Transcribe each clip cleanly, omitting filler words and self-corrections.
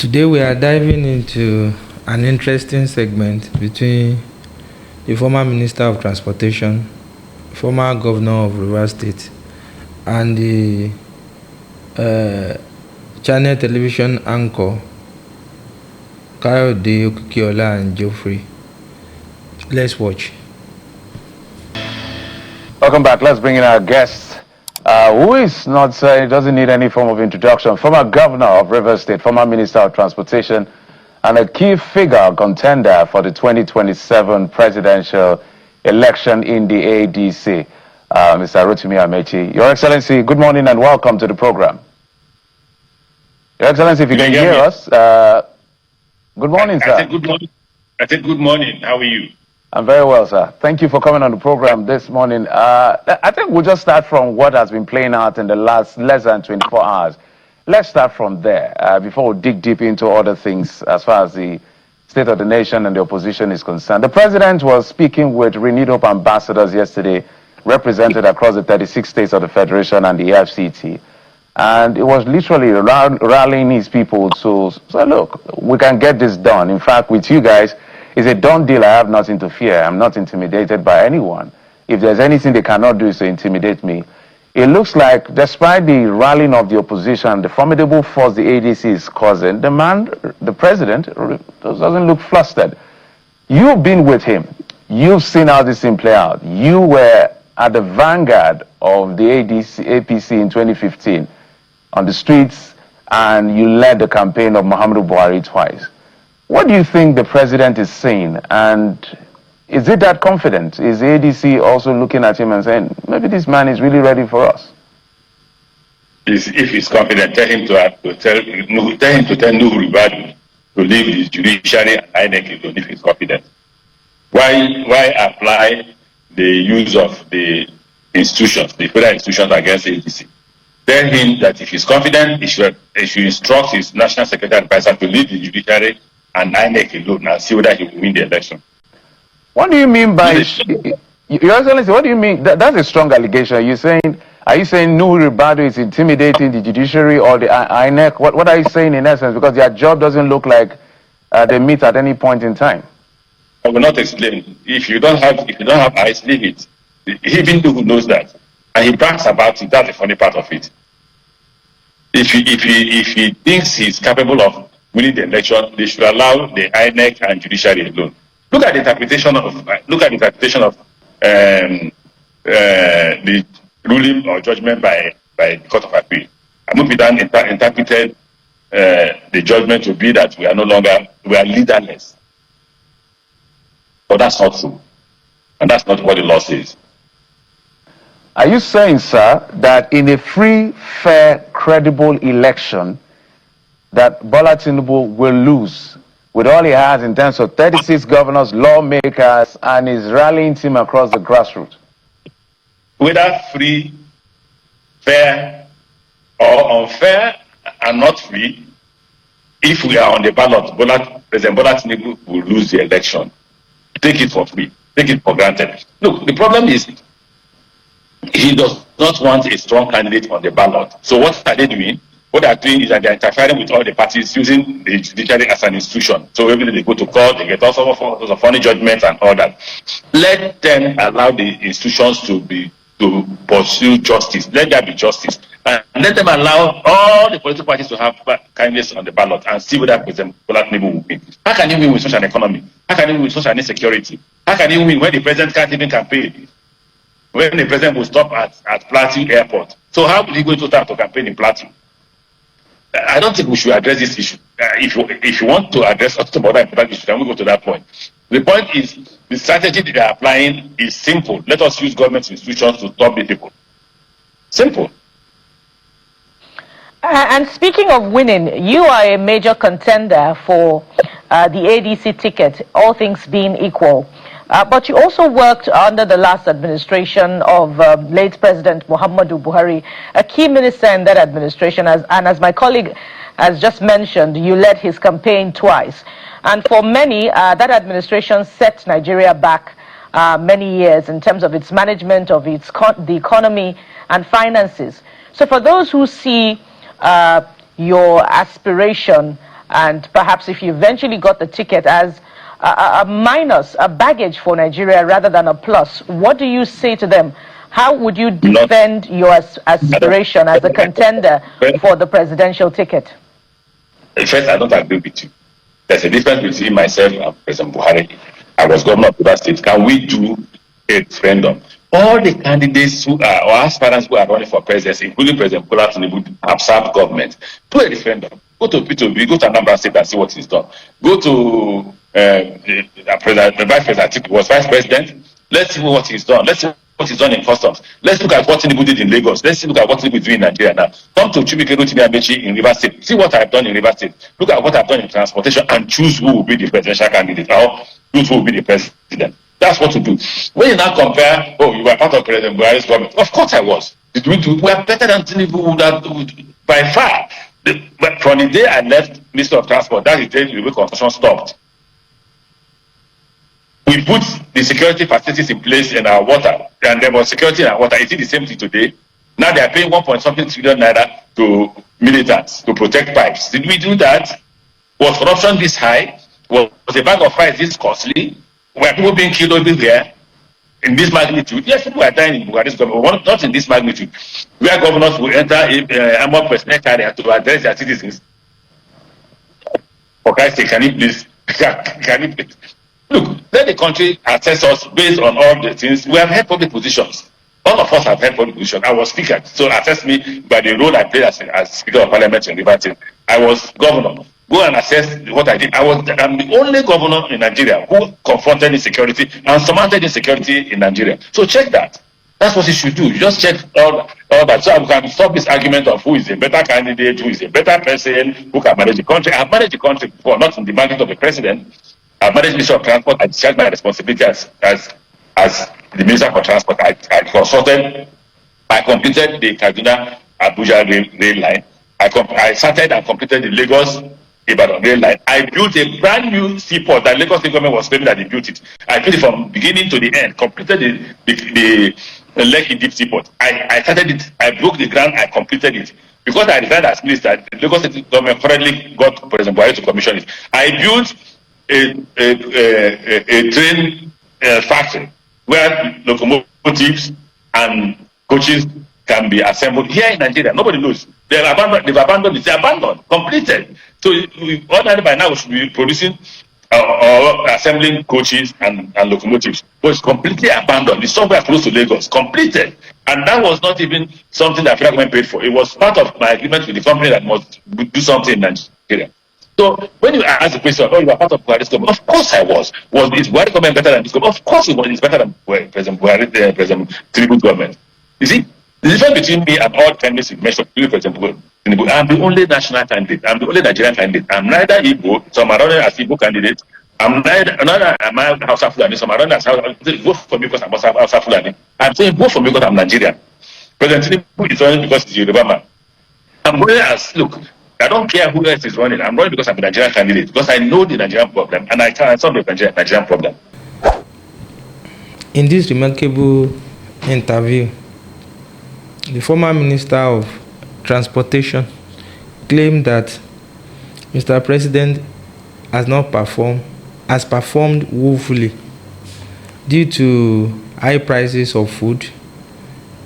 Today we are diving into an interesting segment between the former Minister of Transportation, former Governor of Rivers State, and the channel television anchor Kayode Okikiola and Geoffrey. Let's watch. Welcome back. Let's bring in our guest, who is not doesn't need any form of introduction. Former Governor of Rivers State, former Minister of Transportation, and a key figure contender for the 2027 presidential election in the ADC, Mr. Rotimi Amaechi. Your Excellency, good morning and welcome to the program. Your Excellency, if you can hear us, good morning, sir. I said good morning. I said good morning. How are you? I'm very well, sir. Thank you for coming on the program this morning. I think we'll just start from what has been playing out in the less than 24 hours. Let's start from there before we dig deep into other things as far as the state of the nation and the opposition is concerned. The president was speaking with renewed hope ambassadors yesterday, represented across the 36 states of the Federation and the FCT. And it was literally rallying his people to say, look, we can get this done. In fact, with you guys, it's a done deal. I have nothing to fear. I'm not intimidated by anyone. If there's anything they cannot do is to intimidate me. It looks like, despite the rallying of the opposition, the formidable force the ADC is causing, the president, doesn't look flustered. You've been with him. You've seen how this thing play out. You were at the vanguard of the APC in 2015 on the streets, and you led the campaign of Muhammadu Buhari twice. What do you think the president is saying, and is it that confident? Is the ADC also looking at him and saying, maybe this man is really ready for us? If he's confident, tell him to tell Nuhu Ribadu to leave his judiciary and INEC alone if he's confident. Why apply the use of the institutions, the federal institutions against the ADC? Tell him that if he's confident, he should instruct his national secretary advisor to leave the judiciary and INEC alone and see whether he will win the election. What do you mean by, Your Excellency, what do you mean? That's a strong allegation. Are you saying Nuhu Ribadu is intimidating the judiciary or the INEC? What are you saying in essence? Because their job doesn't look like they meet at any point in time. I will not explain. If you don't have eyes, leave it. Even Nuhu knows that. And he brags about it. That's the funny part of it. If he thinks he's capable of winning the election, they should allow the INEC and judiciary alone. Look at the interpretation of the ruling or judgment by the Court of Appeal. Amupitan interpreted the judgment to be that we are leaderless. But that's not true. And that's not what the law says. Are you saying, sir, that in a free, fair, credible election, that Bola Tinubu will lose with all he has in terms of 36 governors, lawmakers, and his rallying team across the grassroots? Whether free, fair, or unfair and not free, if we are on the ballot, President Bola Tinubu will lose the election. Take it for free. Take it for granted. Look, the problem is he does not want a strong candidate on the ballot. So what are they doing? What they are doing is that they are interfering with all the parties using the judiciary as an institution. So every day they go to court, they get all sorts of funny judgments and all that. Let them allow the institutions to pursue justice. Let there be justice. And let them allow all the political parties to have candidates on the ballot and see whether President Bola Tinubu will win. How can you win with such an economy? How can you win with such an insecurity? How can you win when the president can't even campaign? When the president will stop at Plateau Airport? So how will he go to start to campaign in Plateau? I don't think we should address this issue. If you want to address some other important issues, then we go to that point. The point is, the strategy that they are applying is simple. Let us use government institutions to stop the people. Simple. And speaking of winning, you are a major contender for the ADC ticket, all things being equal. But you also worked under the last administration of late President Muhammadu Buhari, a key minister in that administration. And as my colleague has just mentioned, you led his campaign twice. And for many, that administration set Nigeria back many years in terms of its management of the economy and finances. So for those who see your aspiration and perhaps if you eventually got the ticket, as a minus, a baggage for Nigeria rather than a plus, what do you say to them? How would you defend your aspiration as a contender for the presidential ticket? First, I don't agree with you. There's a difference between myself and President Buhari. I was governor of the state. Can we do a referendum? All the candidates who are, or aspirants who are running for presidency, including President Bola Tinubu, have served government. Do a referendum. Go to P2B, go to Anambra State and see what is done. Go to the Vice President Atiku was Vice President. Let's see what he's done. Let's see what he's done in customs. Let's look at what Tinubu did in Lagos. Let's look at what Tinubu is doing in Nigeria now. Come to Rotimi Amaechi in Rivers State. See what I've done in Rivers State. Look at what I've done in transportation and choose who will be the presidential candidate or choose who will be the president. That's what to do. When you now compare, oh, you were part of President Buhari's government. Of course I was. Did we do? We are better than Tinubu by far. But from the day I left Minister of Transport, that is the day the railway construction stopped. We put the security facilities in place in our water, and there was security in our water. Is it the same thing today? Now they are paying 1.something trillion naira to militants to protect pipes. Did we do that? Was corruption this high? Was a bag of rice this costly? Were people being killed everywhere in this magnitude? Yes, people are dying in Buhari's government, not in this magnitude. Where governors will enter armored personnel carrier to address their citizens. For Christ's sake, can you please? Look, let the country assess us based on all the things. We have held public positions. All of us have held public positions. I was speaker, so assess me by the role I played as Speaker of Parliament in Rivers State. I was governor. Go and assess what I did. I'm the only governor in Nigeria who confronted insecurity and surmounted insecurity in Nigeria. So check that. That's what you should do. You just check all that. So we can stop this argument of who is a better candidate, who is a better person, who can manage the country. I've managed the country before, not in the mandate of the president. I've managed the Minister of Transport. I discharged my responsibility as the Minister for Transport. I consulted, I completed the Kaduna-Abuja rail line. I started and completed the Lagos-Ibadan rail line. I built a brand new seaport that Lagos State government was claiming that they built it. I built it from beginning to the end, completed the Lekki Deep Seaport. I started it, I broke the ground, I completed it. Because I resigned as minister, the Lagos State government currently got President Buhari to commission it. I built a train factory where locomotives and coaches can be assembled here in Nigeria. Nobody knows. They've abandoned it. They're abandoned, completed. So ordinarily by now we should be producing or assembling coaches and locomotives. But it's completely abandoned. It's somewhere close to Lagos, completed. And that was not even something that federal government paid for. It was part of my agreement with the company that must do something in Nigeria. So when you ask the question, oh, you are part of Buhari's government, of course I was. Was this Buhari government better than this government? Of course it was. It's better than President Buhari, President Tinubu government. You see, the difference between me and all candidates you mentioned, President Tinubu, I'm the only national candidate. I'm the only Nigerian candidate. I'm neither Igbo, some are running as Igbo candidate. I'm neither am I Hausa Fulani, some are running as Hausa. Vote for me because I'm Hausa Fulani. I'm saying vote for me because I'm Nigerian. President Tinubu is running because he's a Yoruba man. I'm running as, look, I don't care who else is running. I'm running because I'm a Nigerian candidate, because I know the Nigerian problem and I can solve the Nigerian problem. In this remarkable interview, the former Minister of Transportation claimed that Mr. President has performed woefully due to high prices of food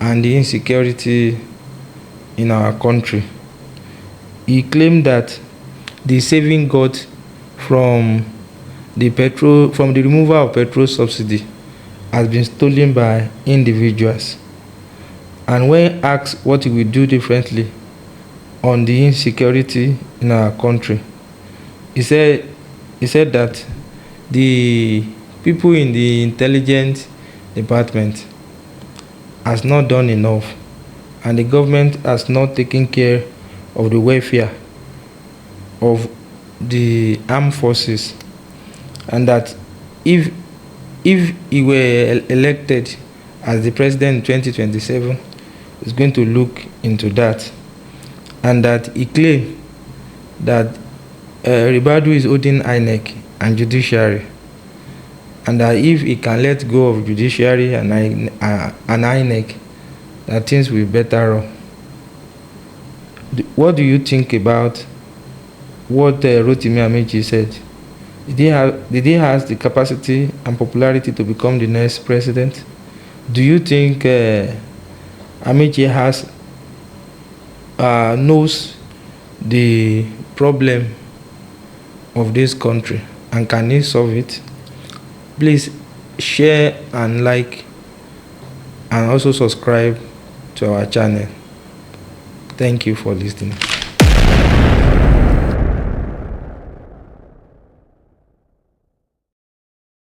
and the insecurity in our country. He claimed that the saving got from the removal of petrol subsidy has been stolen by individuals. And when asked what he will do differently on the insecurity in our country, he said that the people in the intelligence department has not done enough, and the government has not taken care of the welfare of the armed forces, and that if he were elected as the president in 2027, he's going to look into that, and that he claimed that Ribadu is holding INEC and judiciary, and that if he can let go of judiciary and INEC, that things will be better off. What do you think about what Rotimi Amaechi said. Did he has the capacity and popularity to become the next president? Do you think Amaechi has knows the problem of this country and can he solve it? Please share and like and also subscribe to our channel. Thank you for listening.